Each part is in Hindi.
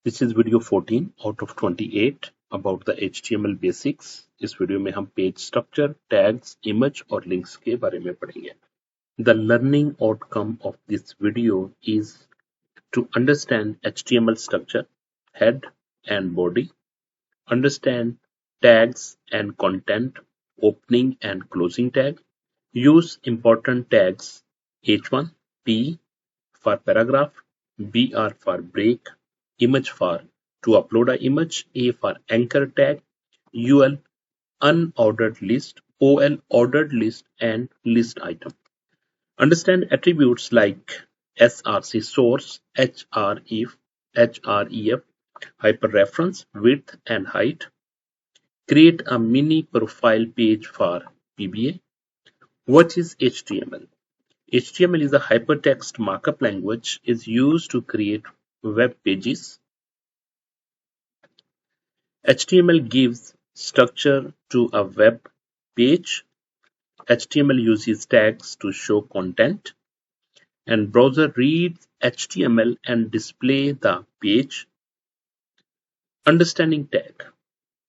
This is video 14 out of 28 about the HTML basics. इस वीडियो में हम पेज स्ट्रक्चर, टैग्स, इमेज और लिंक्स के बारे में पढ़ेंगे. The learning outcome of this video is to understand HTML structure, head and body, understand tags and content, opening and closing tag, use important tags H1, P for paragraph, BR for break, image for to upload an image, A for anchor tag, UL unordered list, OL ordered list and list item. Understand attributes like src source, href, hyperreference, width and height. Create a mini profile page for PBA. What is HTML? HTML is a hypertext markup language is used to create web pages. HTML gives structure to a web page. HTML uses tags to show content and browser reads HTML and display the page. Understanding tag.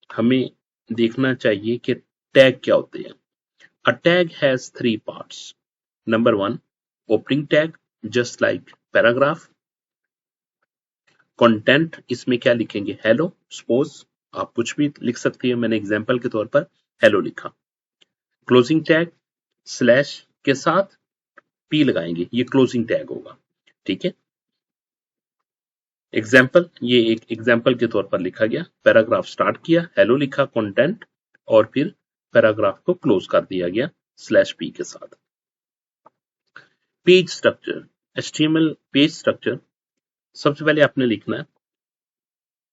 हमें देखना चाहिए कि tag क्या होते हैं. A tag has three parts. Number one, opening tag, just like paragraph. Content इसमें क्या लिखेंगे? हेलो. सपोज आप कुछ भी लिख सकती है, मैंने एग्जांपल के तौर पर हेलो लिखा. क्लोजिंग टैग स्लैश के साथ पी लगाएंगे, ये क्लोजिंग टैग होगा. ठीक है. एग्जांपल, ये एक एग्जांपल के तौर पर लिखा गया. पैराग्राफ स्टार्ट किया, हेलो लिखा कंटेंट और फिर पैराग्राफ को क्लोज कर दिया गया स्लैश पी के साथ. Page structure, HTML page structure. सबसे पहले आपने लिखना है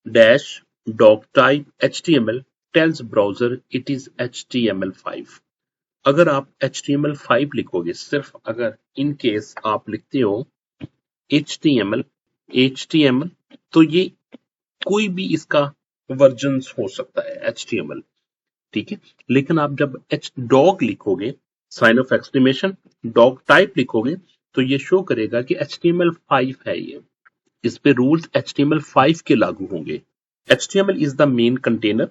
dash doctype HTML tells browser it is HTML5. अगर आप HTML5 लिखोगे, सिर्फ अगर इन केस आप लिखते हो HTML, तो ये कोई भी इसका वर्जन हो सकता है HTML. ठीक है. लेकिन आप जब डॉग लिखोगे, sign of exclamation, doctype लिखोगे, तो ये शो करेगा कि HTML5 है. ये इस पे रूल्स HTML5 के लागू होंगे. HTML is the main container.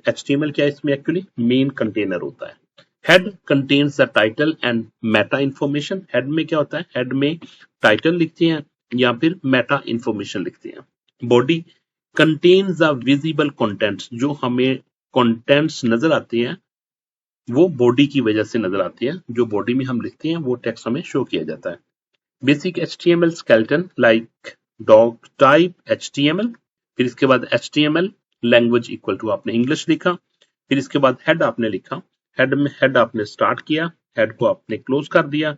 HTML क्या है इसमें? एक्चुअली मेन कंटेनर होता है. Head contains the title and Meta information. Head में क्या होता है? हेड में टाइटल लिखते हैं या फिर मेटा इंफॉर्मेशन लिखते हैं. Body contains the visible contents. जो हमें कंटेंट्स नजर आते हैं वो बॉडी की वजह से नजर आती है. जो बॉडी में हम लिखते हैं वो टेक्स्ट हमें शो किया जाता है. Basic HTML skeleton like dog type HTML. फिर इसके बाद HTML लैंग्वेज इक्वल टू आपने इंग्लिश लिखा. फिर इसके बाद हेड आपने लिखा. हेड में हेड आपने स्टार्ट किया, हेड को आपने क्लोज कर दिया.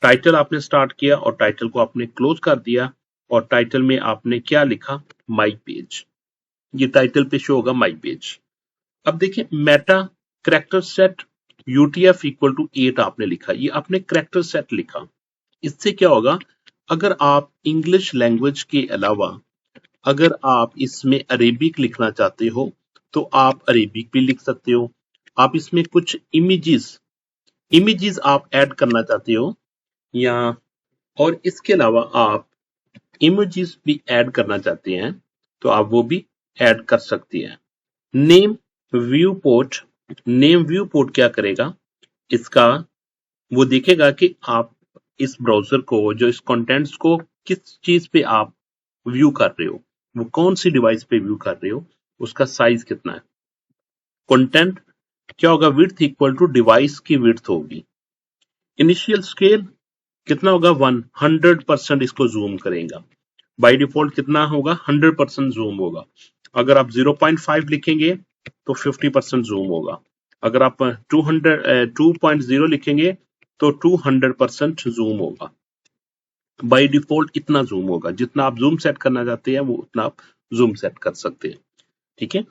टाइटल आपने स्टार्ट किया और टाइटल को आपने क्लोज कर दिया. और टाइटल में आपने क्या लिखा? My page. ये टाइटल पे शो होगा माई पेज. अब देखिए meta character set UTF equal to 8 आपने लिखा. ये आपने कैरेक्टर सेट लिखा. इससे क्या होगा? अगर आप इंग्लिश लैंग्वेज के अलावा अगर आप इसमें अरेबिक लिखना चाहते हो तो आप अरेबिक भी लिख सकते हो. आप इसमें कुछ इमेजेस आप ऐड करना चाहते हो या और इसके अलावा आप इमेजेस भी ऐड करना चाहते हैं तो आप वो भी ऐड कर सकते हैं. नेम व्यू पोर्ट क्या करेगा? इसका वो देखेगा कि आप इस ब्राउजर को, जो इस कंटेंट्स को किस चीज पे आप व्यू कर रहे हो, वो कौन सी डिवाइस पे व्यू कर रहे हो, उसका साइज कितना है. कंटेंट क्या होगा? विड्थ इक्वल टू डिवाइस की विड्थ होगी. इनिशियल स्केल कितना होगा? 100% इसको जूम करेगा. बाय डिफॉल्ट कितना होगा? 100% जूम होगा. अगर आप 0.5 लिखेंगे तो 50% जूम होगा. अगर आप 2.0 लिखेंगे तो 200% जूम होगा. बाय डिफॉल्ट इतना जूम होगा. जितना आप जूम सेट करना चाहते हैं वो उतना आप जूम सेट कर सकते हैं. ठीक है.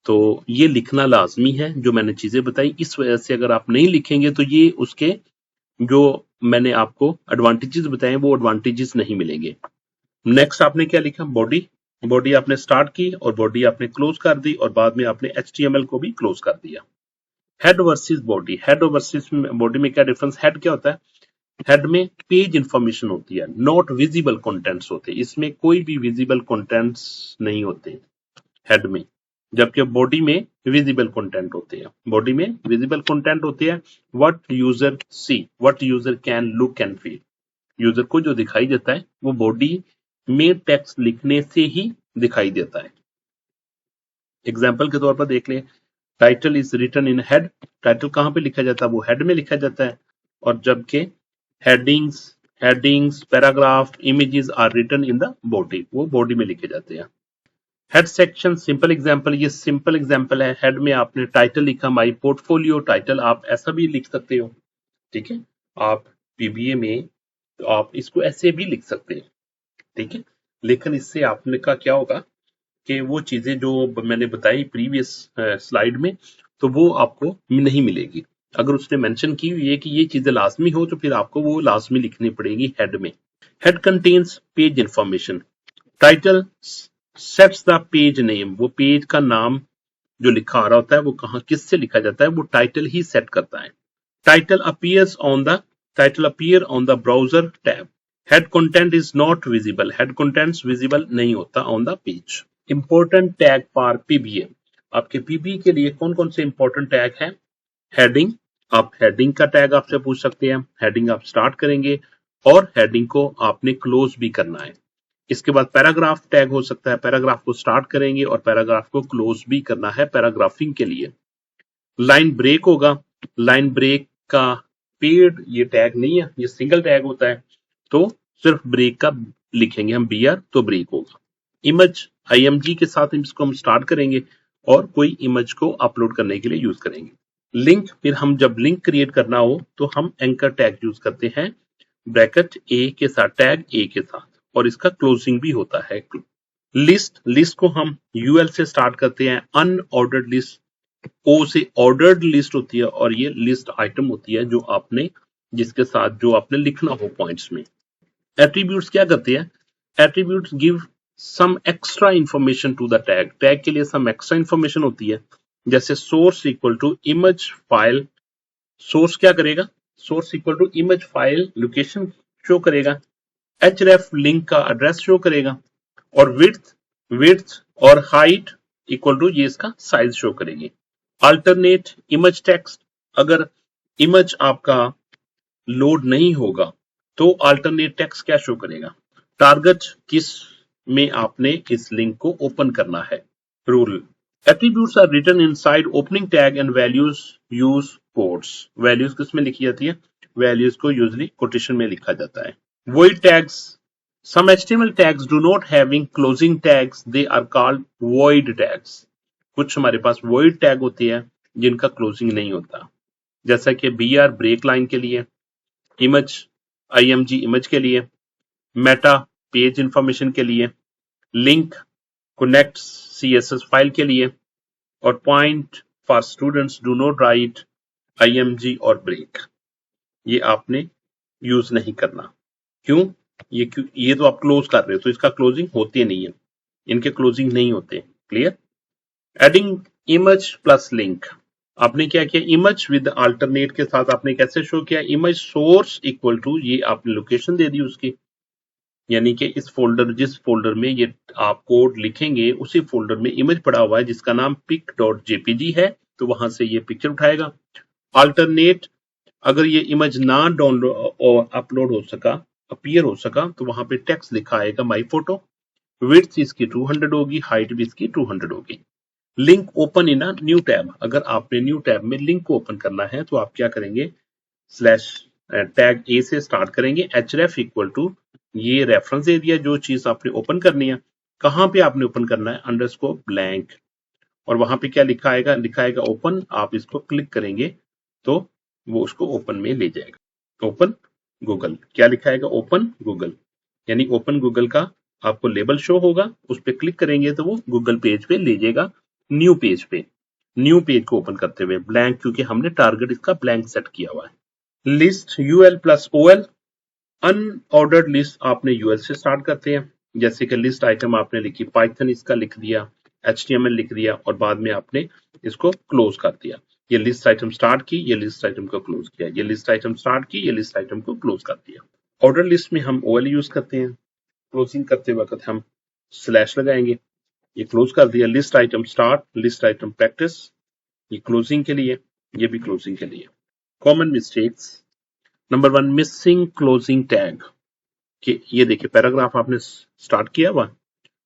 तो ये लिखना लाजमी है जो मैंने चीजें बताई. इस वजह से अगर आप नहीं लिखेंगे तो ये उसके जो मैंने आपको एडवांटेजेस बताए वो एडवांटेजेस नहीं मिलेंगे. नेक्स्ट आपने क्या लिखा? बॉडी आपने स्टार्ट की और बॉडी आपने क्लोज कर दी और बाद में आपने HTML को भी क्लोज कर दिया. Head versus body. Head versus body में क्या डिफरेंस? हेड क्या होता है? हेड में पेज इंफॉर्मेशन होती है, नॉट विजिबल कंटेंट्स होते हैं, इसमें कोई भी विजिबल कंटेंट्स नहीं होते हेड में, जबकि बॉडी में विजिबल कंटेंट होते हैं। बॉडी में विजिबल कंटेंट होते हैं, what user see, what user can look and feel. User को जो दिखाई देता है वो बॉडी में टेक्स्ट लिखने से ही दिखाई देता है। एग्जाम्पल के तौर पर देख लें, title is written in head, title कहां पे लिखा जाता है, वो हेड में लिखा जाता है, और जबकि headings paragraph images are written in the body, वो बॉडी में लिखे जाते हैं। हेड सेक्शन सिंपल एग्जांपल, ये सिंपल एग्जांपल है। हेड में आपने टाइटल लिखा माय पोर्टफोलियो, टाइटल आप ऐसा भी लिख सकते हो, ठीक है, आप पीबीए में तो आप इसको ऐसे भी लिख सकते हैं, ठीक है, लेकिन इससे आपने का क्या होगा कि वो चीजें जो मैंने बताई प्रीवियस स्लाइड में, तो वो आपको नहीं मिलेगी। अगर उसने मेंशन की हुई है कि ये चीजें लाजमी हो, तो फिर आपको वो लाजमी लिखनी पड़ेगी हेड में। Head contains page information, title sets the page name, वो पेज का नाम जो लिखा आ रहा होता है वो कहाँ किससे लिखा जाता है, वो टाइटल ही सेट करता है। Title appear on the browser tab, head content is not visible, head contents visible नहीं होता on the page. Important tag for PBA, आपके पीबीए के लिए कौन कौन से इंपॉर्टेंट टैग है। हेडिंग, आप हेडिंग का टैग आपसे पूछ सकते हैं, हेडिंग आप स्टार्ट करेंगे और हेडिंग को आपने क्लोज भी करना है। इसके बाद पैराग्राफ टैग हो सकता है, पैराग्राफ को स्टार्ट करेंगे और पैराग्राफ को क्लोज भी करना है पैराग्राफिंग के लिए। लाइन ब्रेक होगा, लाइन ब्रेक का पेड ये टैग नहीं है, ये सिंगल टैग होता है, तो सिर्फ ब्रेक का लिखेंगे हम BR, तो ब्रेक होगा। इमेज IMG के साथ इसको हम स्टार्ट करेंगे और कोई इमेज को अपलोड करने के लिए यूज करेंगे। लिंक, फिर हम जब लिंक क्रिएट करना हो तो हम एंकर टैग यूज करते हैं, ब्रैकेट A के साथ, टैग A के साथ, और इसका क्लोजिंग भी होता है। लिस्ट को हम UL से स्टार्ट करते हैं, अनऑर्डर्ड लिस्ट, O से ऑर्डर्ड लिस्ट होती है, और ये लिस्ट आइटम होती है जो आपने जिसके साथ जो आपने लिखना हो पॉइंट्स में। एट्रीब्यूट्स क्या करते हैं, attributes give some extra information to the tag, tag के लिए सम एक्स्ट्रा इंफॉर्मेशन होती है, जैसे source equal to image file, source क्या करेगा, source equal to image file location show करेगा, href लिंक का एड्रेस शो करेगा, और विड्थ और हाइट इक्वल टू ये इसका साइज शो करेगी। अल्टरनेट इमेज टेक्स्ट, अगर इमेज आपका लोड नहीं होगा तो अल्टरनेट टेक्स्ट क्या शो करेगा। टारगेट किस में आपने इस लिंक को ओपन करना है। Rule, attributes are written inside opening tag and values use quotes, values किस में लिखी जाती है, वैल्यूज को यूजली कोटेशन में लिखा जाता है। void tags, some HTML tags do not having closing tags, they are called void tags, कुछ हमारे पास void tag होते हैं जिनका क्लोजिंग नहीं होता, जैसा कि BR ब्रेक लाइन के लिए, इमेज IMG इमेज के लिए, मेटा पेज इंफॉर्मेशन के लिए, लिंक कनेक्ट CSS फाइल के लिए, और point for students do not right IMG और ब्रेक, ये आपने यूज नहीं करना। क्यों, ये तो आप क्लोज कर रहे हो तो इसका क्लोजिंग होते नहीं है, इनके क्लोजिंग नहीं होते। Clear. Adding image plus link, आपने क्या किया, इमेज विद अल्टरनेट के साथ आपने कैसे शो किया, इमेज सोर्स इक्वल टू, ये आपने लोकेशन दे दी उसकी, यानी कि इस फोल्डर, जिस फोल्डर में ये आप कोड लिखेंगे उसी फोल्डर में इमेज पड़ा हुआ है जिसका नाम pic.jpg है, तो वहां से ये पिक्चर उठाएगा। अल्टरनेट, अगर ये इमेज ना डाउनलोड अपलोड हो सका, अपीयर हो सका, तो वहां पे टेक्स्ट लिखा आएगा माई फोटो, विड्थ इसकी 200 होगी, हाइट भी इसकी 200 होगी। Link open in a new tab, अगर आपने न्यू टैब में लिंक को ओपन करना है तो आप क्या करेंगे, स्लैश टैग A से स्टार्ट करेंगे, href इक्वल टू, ये रेफरेंस दे दिया जो चीज आपने ओपन करनी है, कहां पे आपने ओपन करना है, अंडरस्कोर ब्लैंक, और वहां पे क्या लिखा आएगा ओपन, आप इसको क्लिक करेंगे तो वो उसको ओपन में ले जाएगा। ओपन गूगल, क्या लिखा आएगा, ओपन गूगल, यानी ओपन गूगल का आपको लेबल शो होगा, उस पर क्लिक करेंगे तो वो गूगल पेज पे ले जाएगा, न्यू पेज पे, न्यू पेज को ओपन करते हुए ब्लैंक, क्योंकि हमने टारगेट इसका ब्लैंक सेट किया हुआ है। List UL plus OL, unordered list आपने UL से स्टार्ट करते हैं, जैसे कि लिस्ट आइटम आपने लिखी, पाइथन इसका लिख दिया, HTML लिख दिया, और बाद में आपने इसको क्लोज कर दिया। ये लिस्ट आइटम स्टार्ट की, ये लिस्ट आइटम को क्लोज किया, ये लिस्ट आइटम स्टार्ट की, ये लिस्ट आइटम को क्लोज कर दिया। ऑर्डर लिस्ट में हम OL यूज करते हैं, क्लोजिंग करते वक्त हम स्लैश लगाएंगे। ये क्लोज कर दिया। List item start, list item practice, ये क्लोजिंग के लिए, ये भी क्लोजिंग के लिए। Common mistakes, number 1 missing closing tag. कि ये देखिए पैराग्राफ आपने स्टार्ट किया हुआ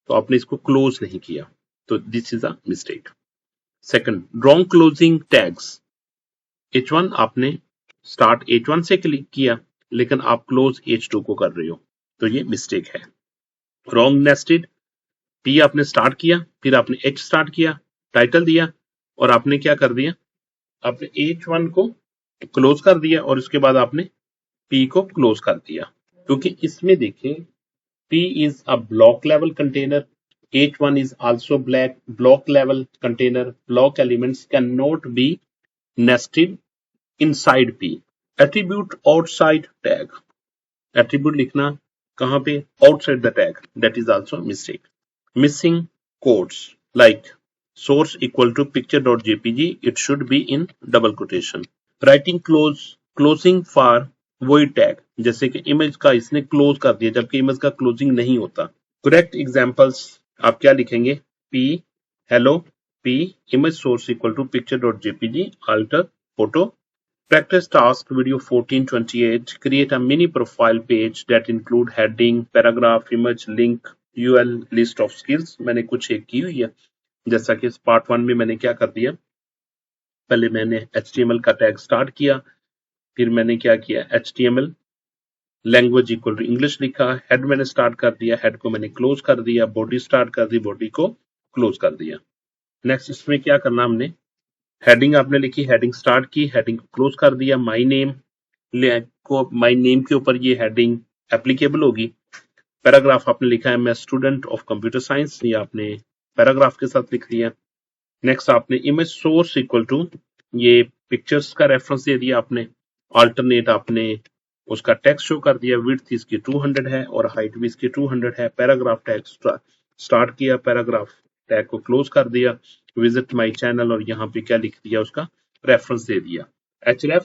तो आपने इसको क्लोज नहीं किया, तो this is a mistake. Second, wrong closing tags. H1 आपने स्टार्ट H1 से क्लिक किया लेकिन आप क्लोज H2 को कर रहे हो, तो ये मिस्टेक है। रॉन्ग नेस्टेड, P आपने स्टार्ट किया, फिर आपने H स्टार्ट किया, टाइटल दिया और आपने क्या कर दिया, आपने H1 को क्लोज कर दिया और उसके बाद आपने P को क्लोज कर दिया। क्योंकि इसमें देखिए P is a block level container, H1 is also block level container. Block elements cannot be nested inside P. Attribute outside tag. Attribute लिखना कहाँ पे, outside the tag, that is also a mistake. Missing quotes like source equal to picture.jpg, it should be in double quotation. Writing closing for void tag, जैसे कि इमेज का इसने क्लोज कर दिया जबकि इमेज का क्लोजिंग नहीं होता। करेक्ट एग्जांपल्स आप क्या लिखेंगे, p hello p image source equal to picture.jpg alter photo. Practice task video 1428. Create a mini profile page that include heading, paragraph, image, link, UL, list of skills. मैंने कुछ एक की हुई है, जैसा कि पार्ट 1 में मैंने क्या कर दिया, पहले मैंने HTML का टैग स्टार्ट किया, फिर मैंने क्या किया, HTML language equal to English लिखा, हेड मैंने स्टार्ट कर दिया, हेड को मैंने क्लोज कर दिया, बॉडी स्टार्ट कर दी, बॉडी को क्लोज कर दिया। नेक्स्ट इसमें क्या करना, हमने हेडिंग आपने लिखी, हेडिंग स्टार्ट की, हेडिंग को क्लोज कर दिया, माई नेम के ऊपर ये हेडिंग एप्लीकेबल होगी। पैराग्राफ आपने लिखा है मैं स्टूडेंट ऑफ कंप्यूटर साइंस, ये आपने पैराग्राफ के साथ लिख दिया। नेक्स्ट आपने इमेज सोर्स इक्वल टू, ये पिक्चर्स का रेफरेंस दे दिया आपने, अल्टरनेट आपने उसका टेक्स्ट शो कर दिया, विड्थ इसकी 200 है और हाइट भी इसकी 200 है। पैराग्राफ टैग स्टार्ट किया, पैराग्राफ टैग को क्लोज कर दिया, विजिट माय चैनल और यहाँ पे क्या लिख दिया, उसका रेफरेंस दे दिया। href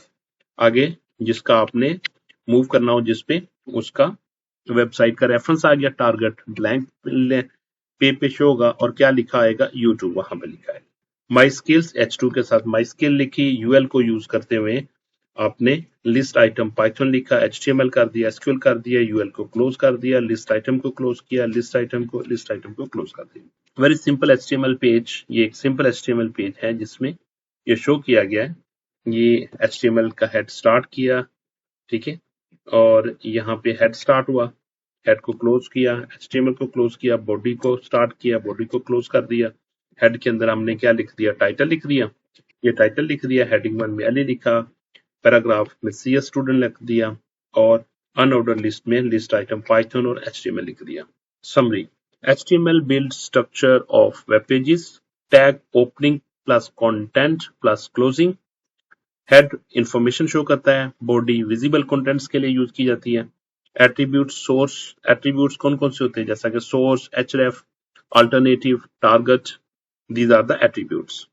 आगे जिसका आपने मूव करना हो जिसपे, उसका वेबसाइट का रेफरेंस आ गया, टारगेट ब्लैंक पे शो होगा और क्या लिखा आएगा, YouTube वहां पे लिखा है। माई स्किल्स H2 के साथ माई स्किल लिखी, UL को यूज करते हुए आपने लिस्ट आइटम पाइथन लिखा, HTML कर दिया, SQL कर दिया, UL को क्लोज कर दिया, लिस्ट आइटम को क्लोज किया, लिस्ट आइटम को क्लोज कर दिया। वेरी सिंपल HTML पेज, ये एक सिंपल HTML पेज है जिसमें ये शो किया गया है, ये HTML का हेड स्टार्ट किया, ठीक है, और यहाँ पे हेड स्टार्ट हुआ, हेड को क्लोज किया, HTML को क्लोज किया, बॉडी को स्टार्ट किया, बॉडी को क्लोज कर दिया। हेड के अंदर हमने क्या लिख दिया, टाइटल लिख दिया, ये टाइटल लिख दिया, हेडिंग 1 में LE लिखा, पैराग्राफ में CS स्टूडेंट लिख दिया और अनऑर्डर लिस्ट में लिस्ट आइटम पाइथन और HTML लिख दिया। Summary, HTML build structure of web pages, tag opening plus content plus closing, head information show करता है, बॉडी विजिबल कंटेंट्स के लिए यूज की जाती है। एट्रीब्यूट सोर्स, एट्रीब्यूट्स कौन कौन से होते हैं, जैसा कि source, href, alternative, target, these are the attributes.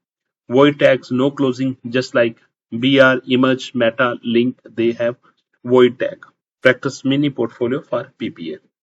Void tags, no closing, just like BR, image, meta, link, they have void tag. Practice mini portfolio for PPA.